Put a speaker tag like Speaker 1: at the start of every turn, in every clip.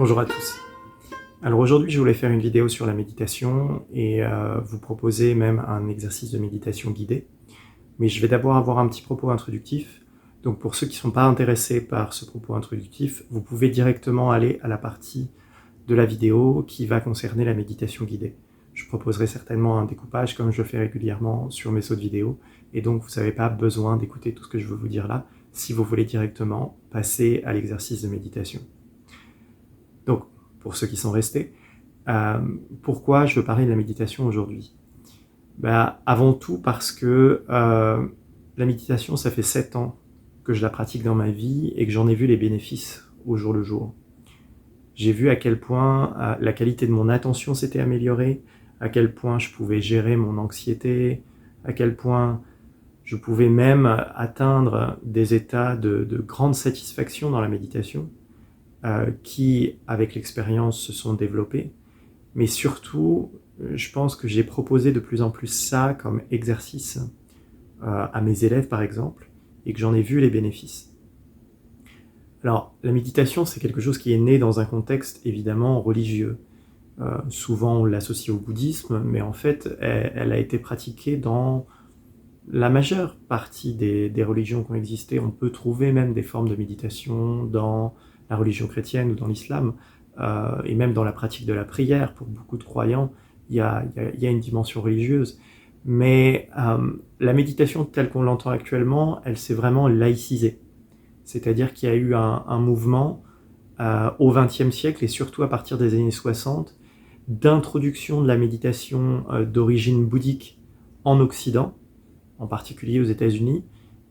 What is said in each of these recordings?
Speaker 1: Bonjour à tous. Alors aujourd'hui, je voulais faire une vidéo sur la méditation et vous proposer même un exercice de méditation guidée. Mais je vais d'abord avoir un petit propos introductif. Donc pour ceux qui ne sont pas intéressés par ce propos introductif, vous pouvez directement aller à la partie de la vidéo qui va concerner la méditation guidée. Je proposerai certainement un découpage comme je le fais régulièrement sur mes autres vidéos. Et donc vous n'avez pas besoin d'écouter tout ce que je veux vous dire là si vous voulez directement passer à l'exercice de méditation. Donc, pour ceux qui sont restés, pourquoi je veux parler de la méditation aujourd'hui? Avant tout parce que la méditation, ça fait 7 ans que je la pratique dans ma vie et que j'en ai vu les bénéfices au jour le jour. J'ai vu à quel point la qualité de mon attention s'était améliorée, à quel point je pouvais gérer mon anxiété, à quel point je pouvais même atteindre des états de grande satisfaction dans la méditation, qui, avec l'expérience, se sont développés. Mais surtout, je pense que j'ai proposé de plus en plus ça comme exercice à mes élèves, par exemple, et que j'en ai vu les bénéfices. Alors, la méditation, c'est quelque chose qui est né dans un contexte évidemment religieux. Souvent, on l'associe au bouddhisme, mais en fait, elle a été pratiquée dans la majeure partie des religions qui ont existé. On peut trouver même des formes de méditation dans la religion chrétienne ou dans l'islam, et même dans la pratique de la prière. Pour beaucoup de croyants, il y a une dimension religieuse. Mais la méditation telle qu'on l'entend actuellement, elle s'est vraiment laïcisée. C'est-à-dire qu'il y a eu un mouvement au XXe siècle, et surtout à partir des années 60, d'introduction de la méditation d'origine bouddhique en Occident, en particulier aux États-Unis,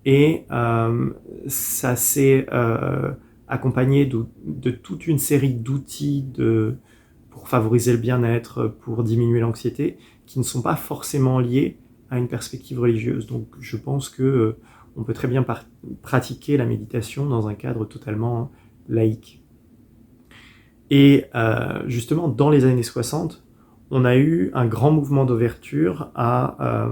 Speaker 1: et ça s'est accompagné de toute une série d'outils pour favoriser le bien-être, pour diminuer l'anxiété, qui ne sont pas forcément liés à une perspective religieuse. Donc je pense que on peut très bien pratiquer la méditation dans un cadre totalement laïque. Et justement, dans les années 60, on a eu un grand mouvement d'ouverture à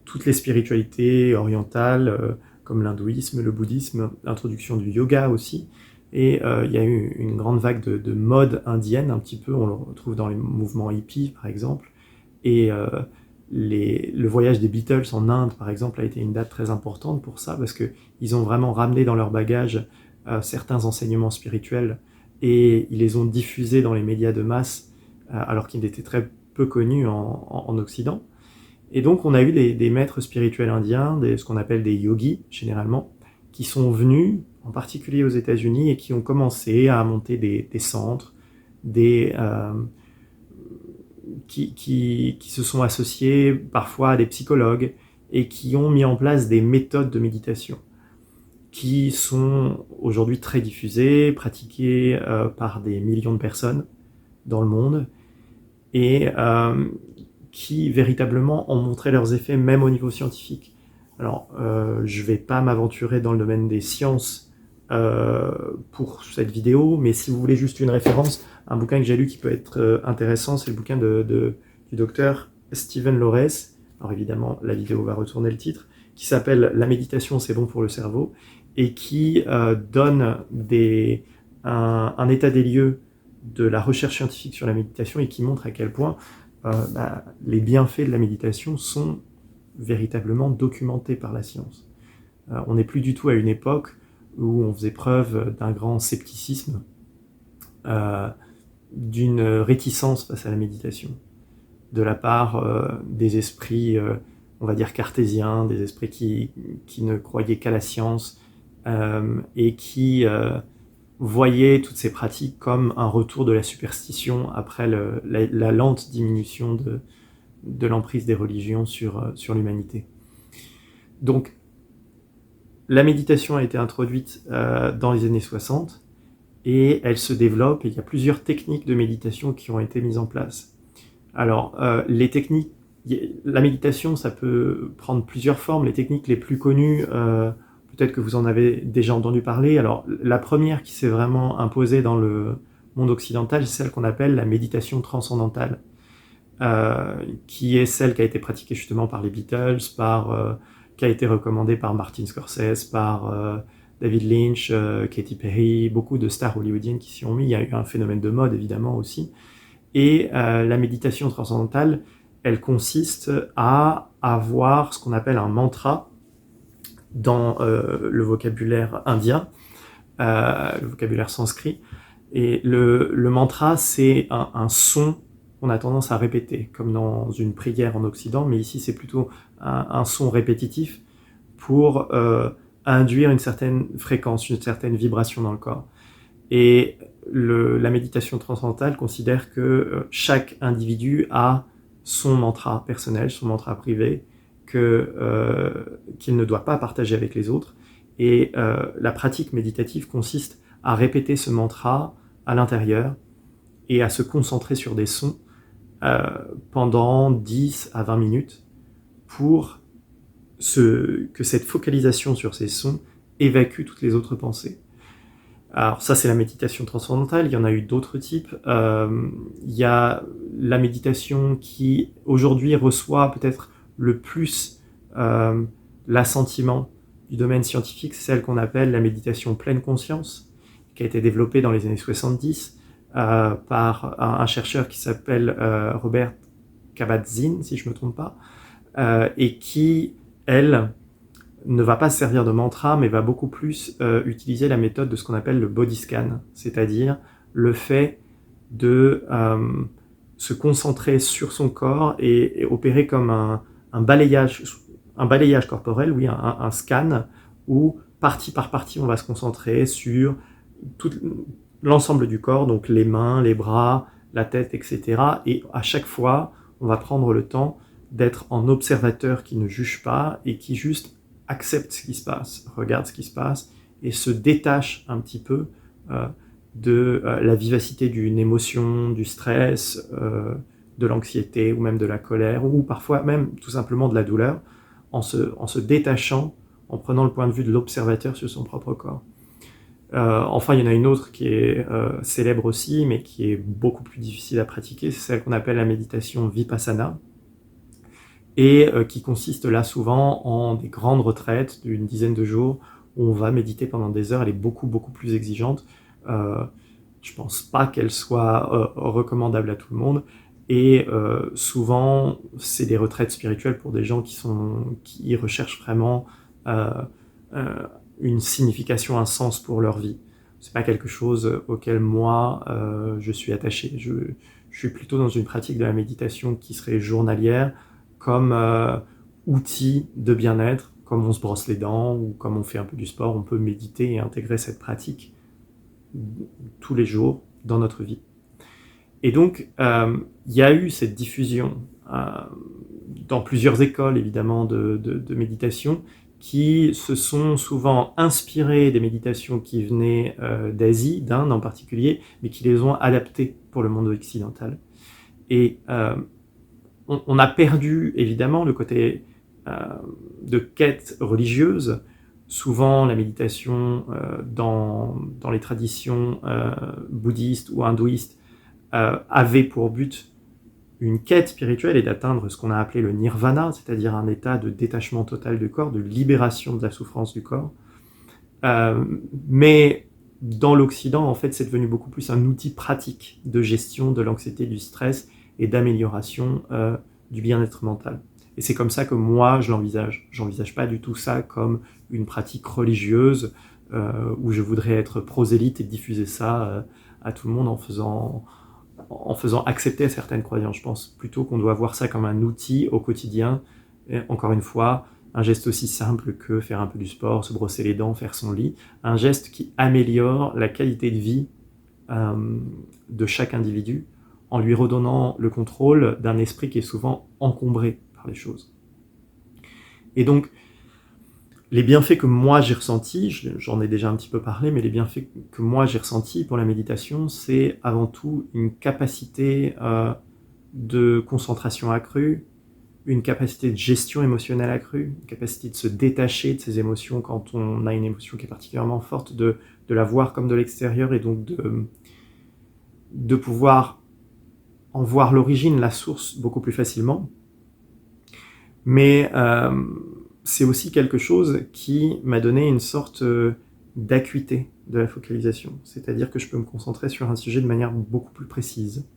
Speaker 1: toutes les spiritualités orientales, comme l'hindouisme, le bouddhisme, l'introduction du yoga aussi. Et il y a eu une grande vague de mode indienne, un petit peu, on le retrouve dans les mouvements hippies par exemple. Et le voyage des Beatles en Inde par exemple a été une date très importante pour ça, parce qu'ils ont vraiment ramené dans leur bagage certains enseignements spirituels, et ils les ont diffusés dans les médias de masse, alors qu'ils étaient très peu connus en Occident. Et donc on a eu des maîtres spirituels indiens, ce qu'on appelle des yogis généralement, qui sont venus, en particulier aux États-Unis, et qui ont commencé à monter des centres, qui se sont associés parfois à des psychologues, et qui ont mis en place des méthodes de méditation, qui sont aujourd'hui très diffusées, pratiquées par des millions de personnes dans le monde, et qui véritablement ont montré leurs effets même au niveau scientifique. Alors, je ne vais pas m'aventurer dans le domaine des sciences pour cette vidéo, mais si vous voulez juste une référence, un bouquin que j'ai lu qui peut être intéressant, c'est le bouquin du docteur Stephen Lorais. Alors évidemment, la vidéo va retourner le titre, qui s'appelle « La méditation, c'est bon pour le cerveau », et qui donne un état des lieux de la recherche scientifique sur la méditation, et qui montre à quel point les bienfaits de la méditation sont véritablement documentés par la science. On n'est plus du tout à une époque où on faisait preuve d'un grand scepticisme, d'une réticence face à la méditation, de la part des esprits, on va dire cartésiens, des esprits qui ne croyaient qu'à la science, et qui voyaient toutes ces pratiques comme un retour de la superstition après la lente diminution de l'emprise des religions sur l'humanité. Donc, la méditation a été introduite dans les années 60, et elle se développe, et il y a plusieurs techniques de méditation qui ont été mises en place. Alors, les techniques, la méditation, ça peut prendre plusieurs formes. Les techniques les plus connues, peut-être que vous en avez déjà entendu parler. Alors, la première qui s'est vraiment imposée dans le monde occidental, c'est celle qu'on appelle la méditation transcendantale, qui est celle qui a été pratiquée justement par les Beatles, qui a été recommandée par Martin Scorsese, par David Lynch, Katy Perry, beaucoup de stars hollywoodiennes qui s'y ont mis. Il y a eu un phénomène de mode évidemment aussi. Et la méditation transcendantale, elle consiste à avoir ce qu'on appelle un mantra dans le vocabulaire indien, le vocabulaire sanskrit. Et le mantra, c'est un son qu'on a tendance à répéter, comme dans une prière en Occident, mais ici c'est plutôt un son répétitif pour induire une certaine fréquence, une certaine vibration dans le corps. Et la méditation transcendantale considère que chaque individu a son mantra personnel, son mantra privé, qu'il ne doit pas partager avec les autres. Et la pratique méditative consiste à répéter ce mantra à l'intérieur et à se concentrer sur des sons pendant 10 à 20 minutes pour que cette focalisation sur ces sons évacue toutes les autres pensées. Alors ça, c'est la méditation transcendantale. Il y en a eu d'autres types. Il y a la méditation qui aujourd'hui reçoit peut-être le plus l'assentiment du domaine scientifique, c'est celle qu'on appelle la méditation pleine conscience, qui a été développée dans les années 70 par un chercheur qui s'appelle Robert Kabat-Zinn, si je ne me trompe pas, et qui, elle, ne va pas se servir de mantra, mais va beaucoup plus utiliser la méthode de ce qu'on appelle le body scan, c'est-à-dire le fait de se concentrer sur son corps et opérer comme un balayage corporel, oui, un scan, où partie par partie on va se concentrer sur tout l'ensemble du corps, donc les mains, les bras, la tête, etc. Et à chaque fois, on va prendre le temps d'être en observateur qui ne juge pas et qui juste accepte ce qui se passe, regarde ce qui se passe et se détache un petit peu de la vivacité d'une émotion, du stress, de l'anxiété ou même de la colère ou parfois même tout simplement de la douleur en se détachant, en prenant le point de vue de l'observateur sur son propre corps. Enfin, il y en a une autre qui est célèbre aussi, mais qui est beaucoup plus difficile à pratiquer, c'est celle qu'on appelle la méditation Vipassana, et qui consiste là souvent en des grandes retraites d'une dizaine de jours où on va méditer pendant des heures. Elle est beaucoup plus exigeante. Je pense pas qu'elle soit recommandable à tout le monde. Et souvent, c'est des retraites spirituelles pour des gens qui recherchent vraiment une signification, un sens pour leur vie. C'est pas quelque chose auquel moi je suis attaché. Je suis plutôt dans une pratique de la méditation qui serait journalière, comme outil de bien-être, comme on se brosse les dents ou comme on fait un peu du sport, on peut méditer et intégrer cette pratique tous les jours dans notre vie. Et donc, il y a eu cette diffusion dans plusieurs écoles, évidemment, de méditation, qui se sont souvent inspirées des méditations qui venaient d'Asie, d'Inde en particulier, mais qui les ont adaptées pour le monde occidental. Et on a perdu, évidemment, le côté de quête religieuse. Souvent, la méditation dans les traditions bouddhistes ou hindouistes avait pour but une quête spirituelle et d'atteindre ce qu'on a appelé le nirvana, c'est-à-dire un état de détachement total du corps, de libération de la souffrance du corps. Mais dans l'Occident, en fait, c'est devenu beaucoup plus un outil pratique de gestion de l'anxiété, du stress et d'amélioration du bien-être mental. Et c'est comme ça que moi, je l'envisage. J'envisage pas du tout ça comme une pratique religieuse où je voudrais être prosélyte et diffuser ça à tout le monde en faisant accepter certaines croyances. Je pense plutôt qu'on doit voir ça comme un outil au quotidien. Et encore une fois, un geste aussi simple que faire un peu du sport, se brosser les dents, faire son lit. Un geste qui améliore la qualité de vie de chaque individu en lui redonnant le contrôle d'un esprit qui est souvent encombré par les choses. Et donc, les bienfaits que moi j'ai ressentis, j'en ai déjà un petit peu parlé, mais les bienfaits que moi j'ai ressentis pour la méditation, c'est avant tout une capacité de concentration accrue, une capacité de gestion émotionnelle accrue, une capacité de se détacher de ses émotions quand on a une émotion qui est particulièrement forte, de la voir comme de l'extérieur et donc de pouvoir en voir l'origine, la source beaucoup plus facilement. Mais c'est aussi quelque chose qui m'a donné une sorte d'acuité de la focalisation. C'est-à-dire que je peux me concentrer sur un sujet de manière beaucoup plus précise.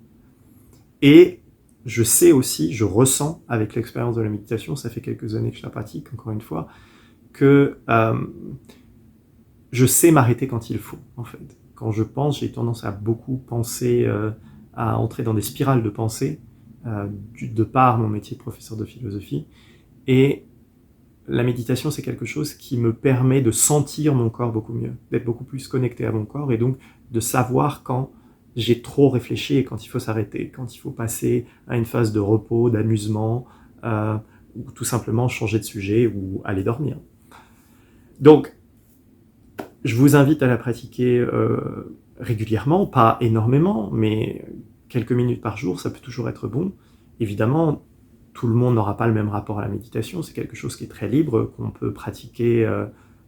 Speaker 1: Et je sais aussi, je ressens avec l'expérience de la méditation, ça fait quelques années que je la pratique, encore une fois, que je sais m'arrêter quand il faut, en fait. Quand je pense, j'ai tendance à beaucoup penser, à entrer dans des spirales de pensée, de par mon métier de professeur de philosophie. Et la méditation, c'est quelque chose qui me permet de sentir mon corps beaucoup mieux, d'être beaucoup plus connecté à mon corps, et donc de savoir quand j'ai trop réfléchi et quand il faut s'arrêter, quand il faut passer à une phase de repos, d'amusement, ou tout simplement changer de sujet ou aller dormir. Donc, je vous invite à la pratiquer régulièrement, pas énormément, mais quelques minutes par jour, ça peut toujours être bon. Évidemment, tout le monde n'aura pas le même rapport à la méditation, c'est quelque chose qui est très libre, qu'on peut pratiquer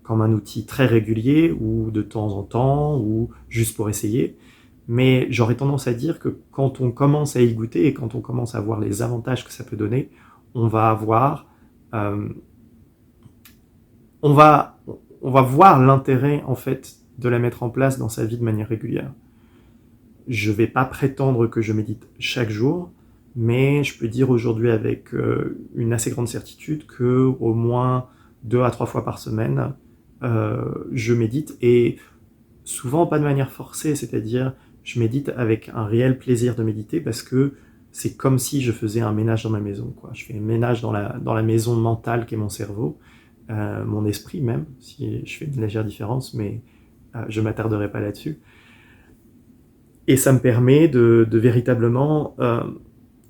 Speaker 1: comme un outil très régulier, ou de temps en temps, ou juste pour essayer. Mais j'aurais tendance à dire que quand on commence à y goûter, et quand on commence à voir les avantages que ça peut donner, on va avoir... on va voir l'intérêt, en fait, de la mettre en place dans sa vie de manière régulière. Je ne vais pas prétendre que je médite chaque jour, mais je peux dire aujourd'hui avec une assez grande certitude que au moins 2 à 3 fois par semaine, je médite, et souvent pas de manière forcée, c'est-à-dire je médite avec un réel plaisir de méditer, parce que c'est comme si je faisais un ménage dans ma maison, quoi. Je fais un ménage dans la maison mentale qu'est mon cerveau, mon esprit même, si je fais une légère différence, mais je ne m'attarderai pas là-dessus. Et ça me permet de véritablement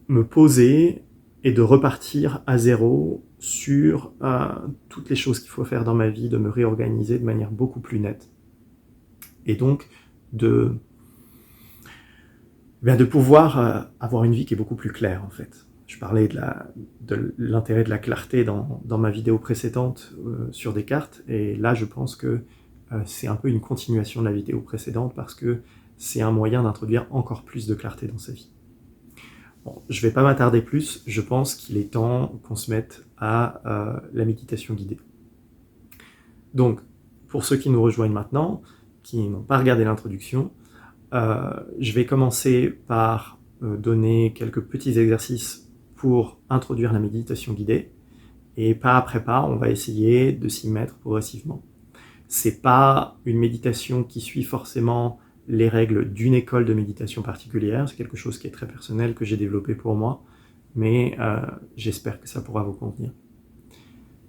Speaker 1: me poser et de repartir à zéro sur toutes les choses qu'il faut faire dans ma vie, de me réorganiser de manière beaucoup plus nette. Et donc de pouvoir avoir une vie qui est beaucoup plus claire, en fait. Je parlais de l'intérêt de la clarté dans ma vidéo précédente sur Descartes, et là je pense que c'est un peu une continuation de la vidéo précédente, parce que c'est un moyen d'introduire encore plus de clarté dans sa vie. Bon, je ne vais pas m'attarder plus, je pense qu'il est temps qu'on se mette à la méditation guidée. Donc, pour ceux qui nous rejoignent maintenant, qui n'ont pas regardé l'introduction, je vais commencer par donner quelques petits exercices pour introduire la méditation guidée, et pas après pas, on va essayer de s'y mettre progressivement. C'est pas une méditation qui suit forcément les règles d'une école de méditation particulière, c'est quelque chose qui est très personnel, que j'ai développé pour moi, mais j'espère que ça pourra vous convenir.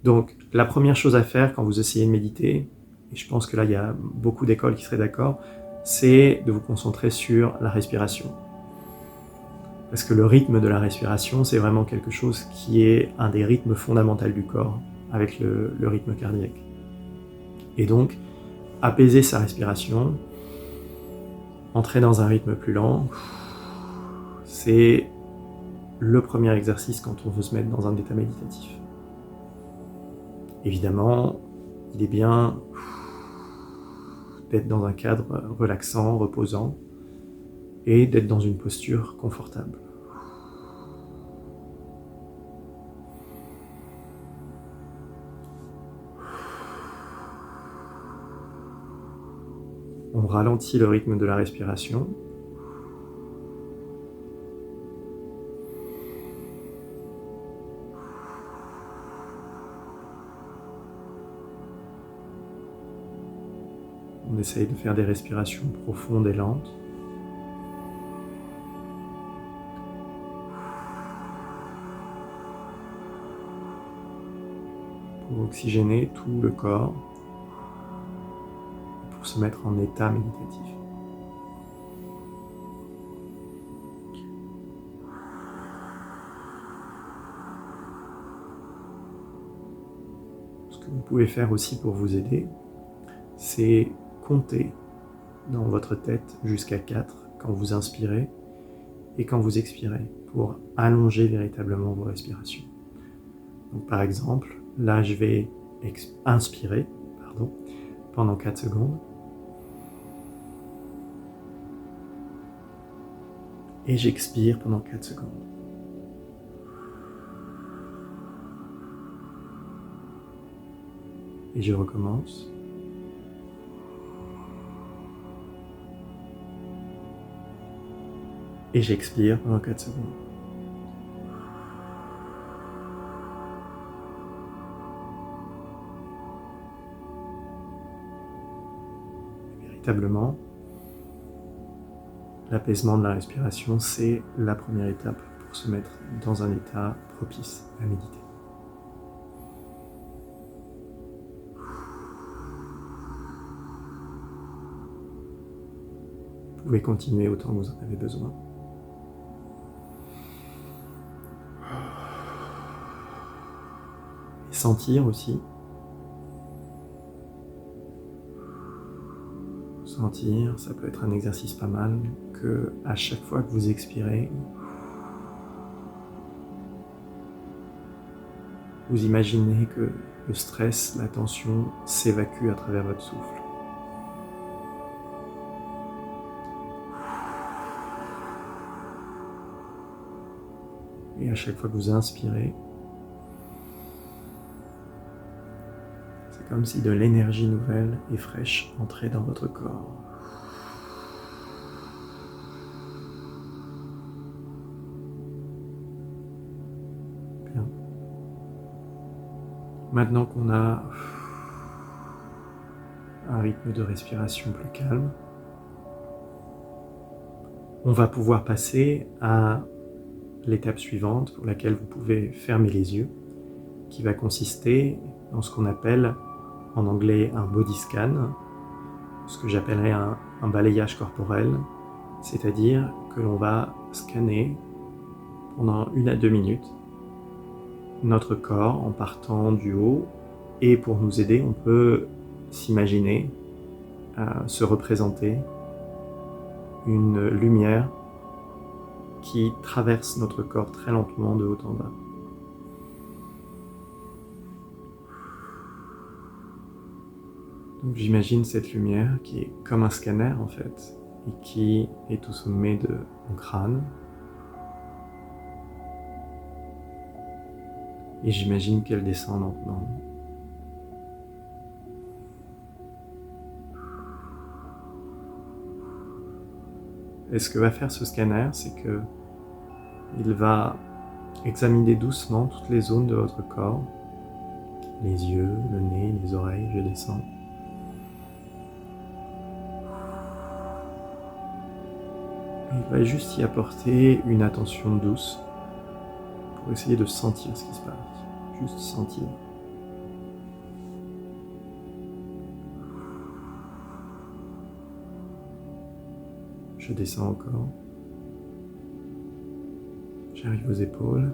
Speaker 1: Donc, la première chose à faire quand vous essayez de méditer, et je pense que là il y a beaucoup d'écoles qui seraient d'accord, c'est de vous concentrer sur la respiration. Parce que le rythme de la respiration, c'est vraiment quelque chose qui est un des rythmes fondamentaux du corps, avec le rythme cardiaque. Et donc, apaiser sa respiration, entrer dans un rythme plus lent, c'est le premier exercice quand on veut se mettre dans un état méditatif. Évidemment, il est bien d'être dans un cadre relaxant, reposant, et d'être dans une posture confortable. On ralentit le rythme de la respiration. On essaye de faire des respirations profondes et lentes. Pour oxygéner tout le corps, pour se mettre en état méditatif. Ce que vous pouvez faire aussi pour vous aider, c'est compter dans votre tête jusqu'à 4 quand vous inspirez et quand vous expirez, pour allonger véritablement vos respirations. Donc par exemple, là je vais inspirer pendant 4 secondes, et j'expire pendant 4 secondes. Et je recommence. Et j'expire pendant 4 secondes. Véritablement, l'apaisement de la respiration, c'est la première étape pour se mettre dans un état propice à méditer. Vous pouvez continuer autant que vous en avez besoin. Et sentir aussi. Sentir, ça peut être un exercice pas mal, que à chaque fois que vous expirez, vous imaginez que le stress, la tension s'évacue à travers votre souffle. Et à chaque fois que vous inspirez, c'est comme si de l'énergie nouvelle et fraîche entrait dans votre corps. Bien. Maintenant qu'on a un rythme de respiration plus calme, on va pouvoir passer à l'étape suivante pour laquelle vous pouvez fermer les yeux, qui va consister dans ce qu'on appelle en anglais un body scan, ce que j'appellerais un balayage corporel, c'est-à-dire que l'on va scanner pendant 1 à 2 minutes notre corps en partant du haut, et pour nous aider, on peut s'imaginer, se représenter une lumière qui traverse notre corps très lentement de haut en bas. Donc j'imagine cette lumière qui est comme un scanner en fait, et qui est au sommet de mon crâne. Et j'imagine qu'elle descend lentement. Et ce que va faire ce scanner, c'est que il va examiner doucement toutes les zones de votre corps, les yeux, le nez, les oreilles, je descends. Il va juste y apporter une attention douce pour essayer de sentir ce qui se passe. Juste sentir. Je descends encore. J'arrive aux épaules.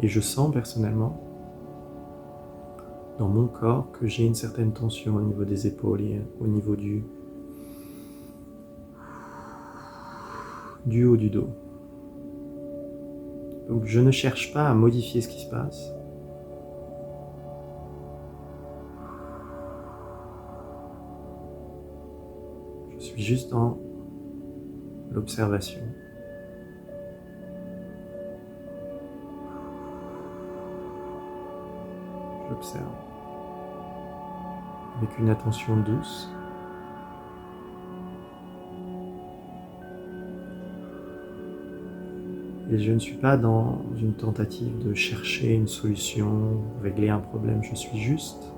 Speaker 1: Et je sens personnellement, dans mon corps, que j'ai une certaine tension au niveau des épaules et au niveau du haut du dos. Donc je ne cherche pas à modifier ce qui se passe. Je suis juste dans l'observation. J'observe avec une attention douce. Et je ne suis pas dans une tentative de chercher une solution, régler un problème. Je suis juste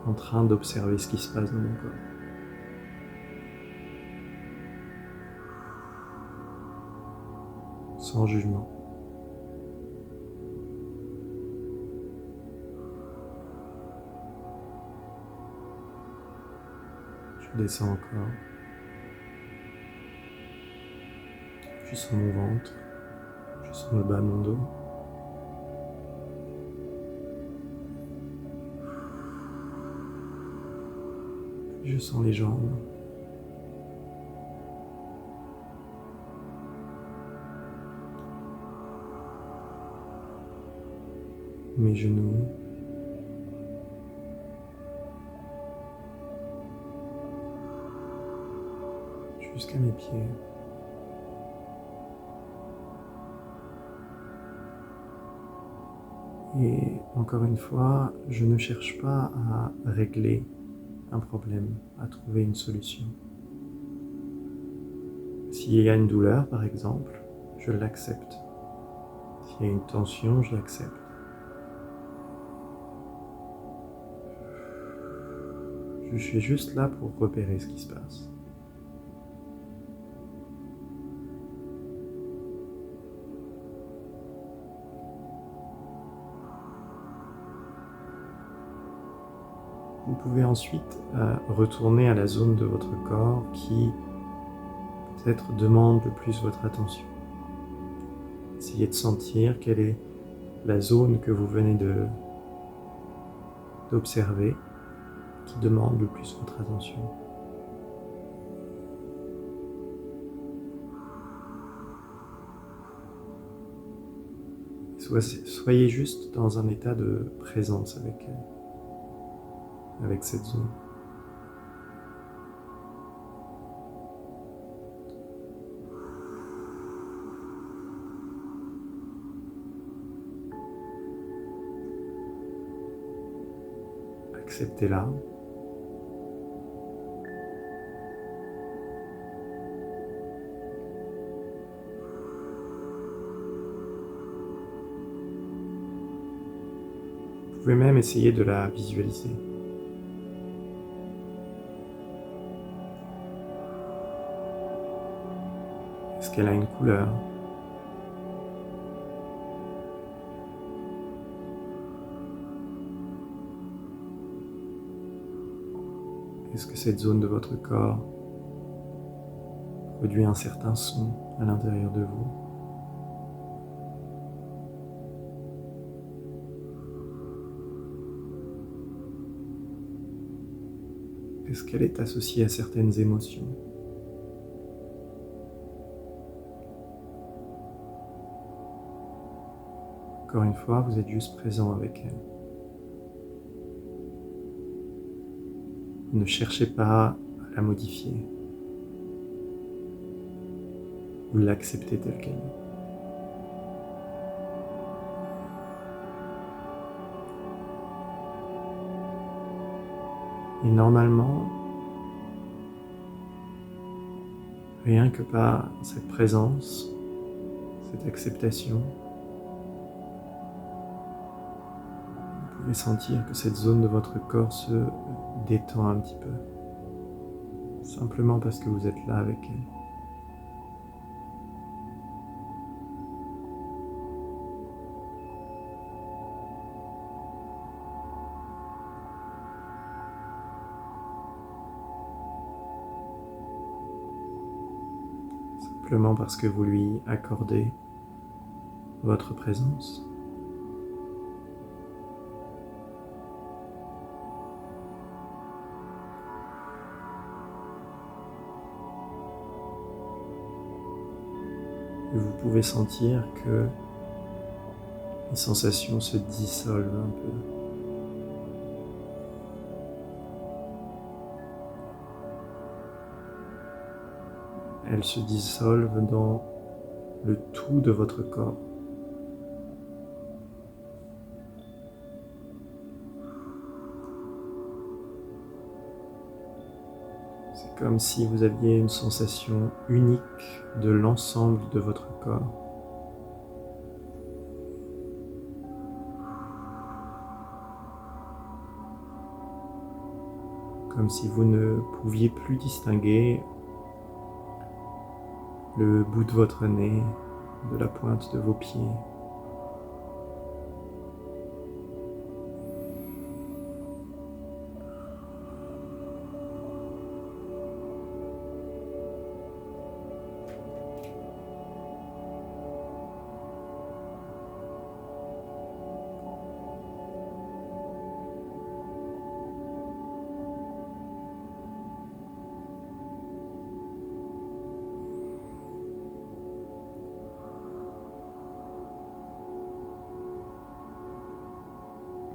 Speaker 1: en train d'observer ce qui se passe dans mon corps. Sans jugement. Je descends encore. Je sens mon ventre. Je sens le bas de mon dos. Je sens les jambes. Mes genoux. Jusqu'à mes pieds. Et encore une fois, je ne cherche pas à régler un problème, à trouver une solution. S'il y a une douleur, par exemple, je l'accepte. S'il y a une tension, je l'accepte. Je suis juste là pour repérer ce qui se passe. Vous pouvez ensuite retourner à la zone de votre corps qui peut-être demande le plus votre attention. Essayez de sentir quelle est la zone que vous venez d'observer qui demande le plus votre attention. Soyez juste dans un état de présence avec cette zone. Acceptez-la. Vous pouvez même essayer de la visualiser. Est-ce qu'elle a une couleur ? Est-ce que cette zone de votre corps produit un certain son à l'intérieur de vous ? Est-ce qu'elle est associée à certaines émotions ? Encore une fois, vous êtes juste présent avec elle. Ne cherchez pas à la modifier. Vous l'acceptez telle qu'elle est. Et normalement, rien que par cette présence, cette acceptation, vous pouvez sentir que cette zone de votre corps se détend un petit peu. Simplement parce que vous êtes là avec elle. Simplement parce que vous lui accordez votre présence. Et vous pouvez sentir que les sensations se dissolvent un peu. Elles se dissolvent dans le tout de votre corps. C'est comme si vous aviez une sensation unique de l'ensemble de votre corps. Comme si vous ne pouviez plus distinguer le bout de votre nez de la pointe de vos pieds.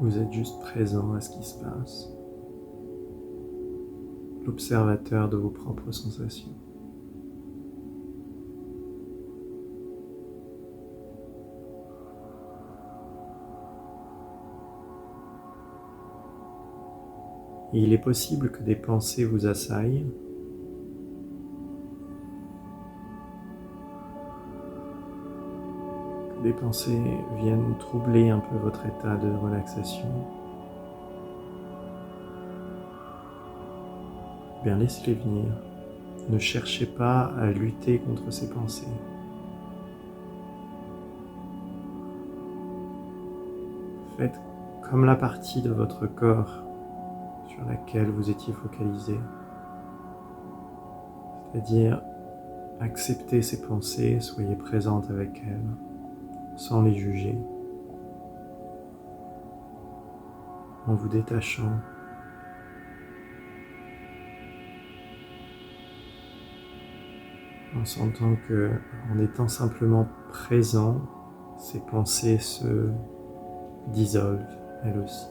Speaker 1: Vous êtes juste présent à ce qui se passe, l'observateur de vos propres sensations. Et il est possible que des pensées vous assaillent, pensées viennent troubler un peu votre état de relaxation, bien laissez-les venir. Ne cherchez pas à lutter contre ces pensées. Faites comme la partie de votre corps sur laquelle vous étiez focalisé. C'est-à-dire, acceptez ces pensées, soyez présente avec elles, sans les juger, en vous détachant. En sentant que, en étant simplement présent, ces pensées se dissolvent, elles aussi.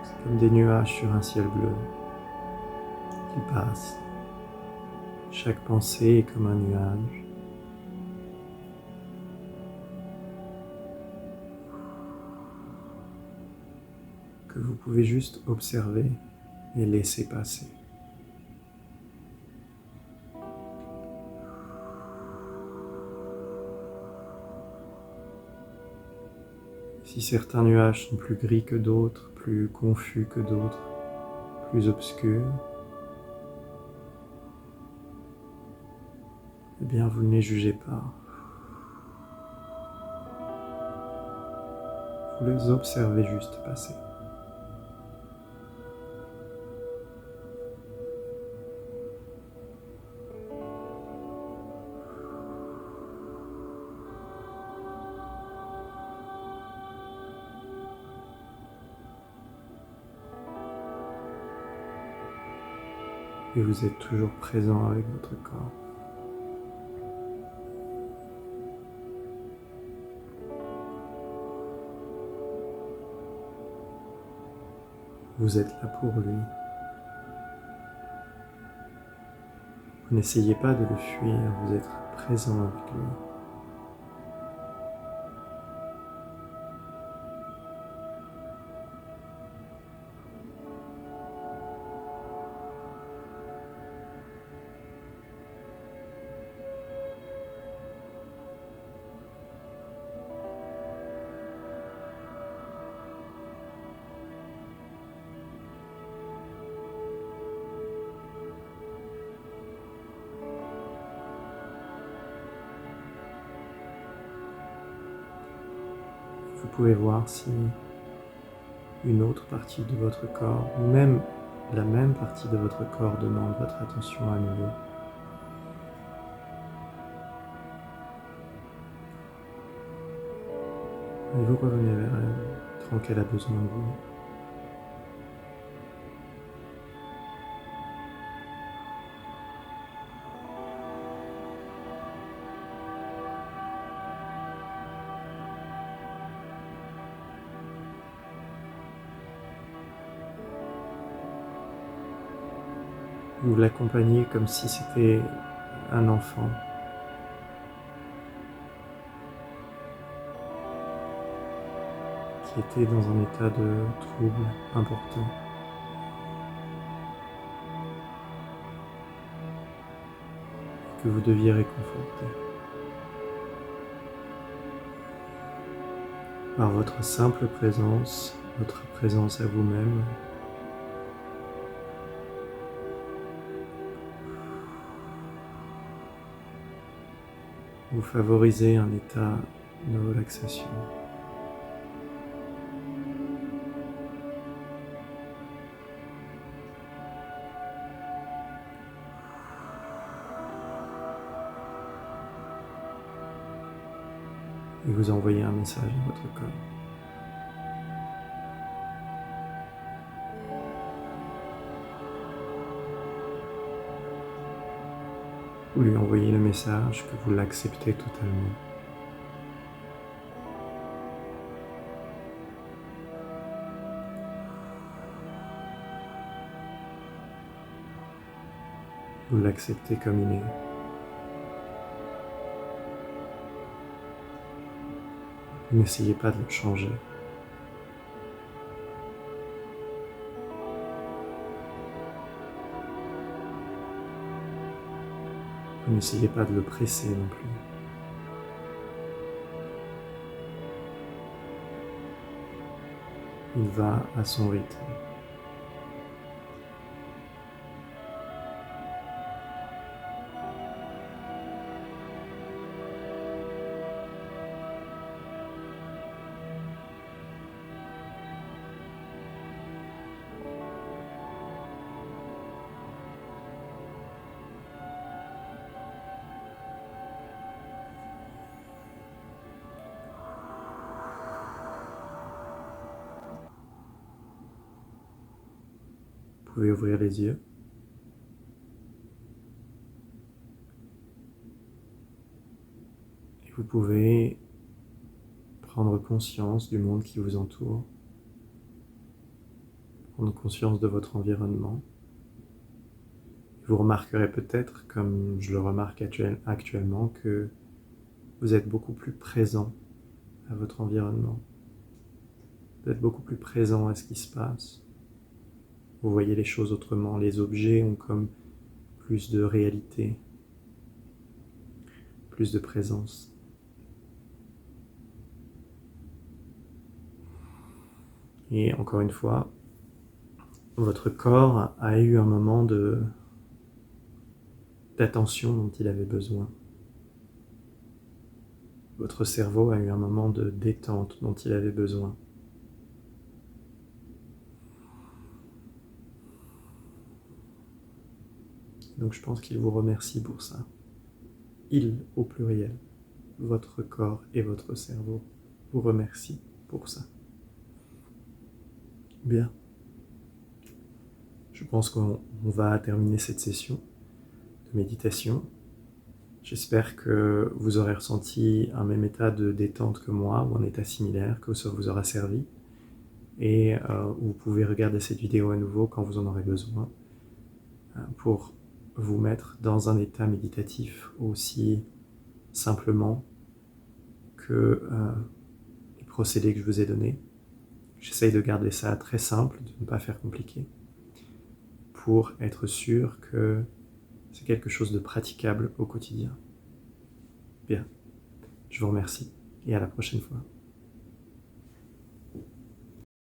Speaker 1: C'est comme des nuages sur un ciel bleu qui passent. Chaque pensée est comme un nuage. Que vous pouvez juste observer et laisser passer. Si certains nuages sont plus gris que d'autres, plus confus que d'autres, plus obscurs, eh bien vous ne les jugez pas. Vous les observez juste passer. Et vous êtes toujours présent avec votre corps. Vous êtes là pour lui. Vous n'essayez pas de le fuir, vous êtes présent avec lui. Vous pouvez voir si une autre partie de votre corps, ou même la même partie de votre corps demande votre attention à nouveau. Et vous revenez vers elle, tant qu'elle a besoin de vous. Vous l'accompagnez comme si c'était un enfant. Qui était dans un état de trouble important. Que vous deviez réconforter. Par votre simple présence, votre présence à vous-même, vous favorisez un état de relaxation. Et vous envoyez un message à votre corps. Vous lui envoyez le message que vous l'acceptez totalement. Vous l'acceptez comme il est. N'essayez pas de le changer. N'essayez pas de le presser non plus. Il va à son rythme. Vous pouvez ouvrir les yeux. Et vous pouvez prendre conscience du monde qui vous entoure, prendre conscience de votre environnement. Vous remarquerez peut-être, comme je le remarque actuellement, que vous êtes beaucoup plus présent à votre environnement. Vous êtes beaucoup plus présent à ce qui se passe. Vous voyez les choses autrement. Les objets ont comme plus de réalité, plus de présence. Et encore une fois, votre corps a eu un moment d'attention dont il avait besoin. Votre cerveau a eu un moment de détente dont il avait besoin. Donc je pense qu'il vous remercie pour ça. Il au pluriel, votre corps et votre cerveau vous remercient pour ça. Bien. Je pense qu'on va terminer cette session de méditation. J'espère que vous aurez ressenti un même état de détente que moi, ou un état similaire, que ça vous aura servi. Et vous pouvez regarder cette vidéo à nouveau quand vous en aurez besoin, pour vous mettre dans un état méditatif aussi simplement que les procédés que je vous ai donnés. J'essaye de garder ça très simple, de ne pas faire compliqué, pour être sûr que c'est quelque chose de praticable au quotidien. Bien, je vous remercie et à la prochaine fois.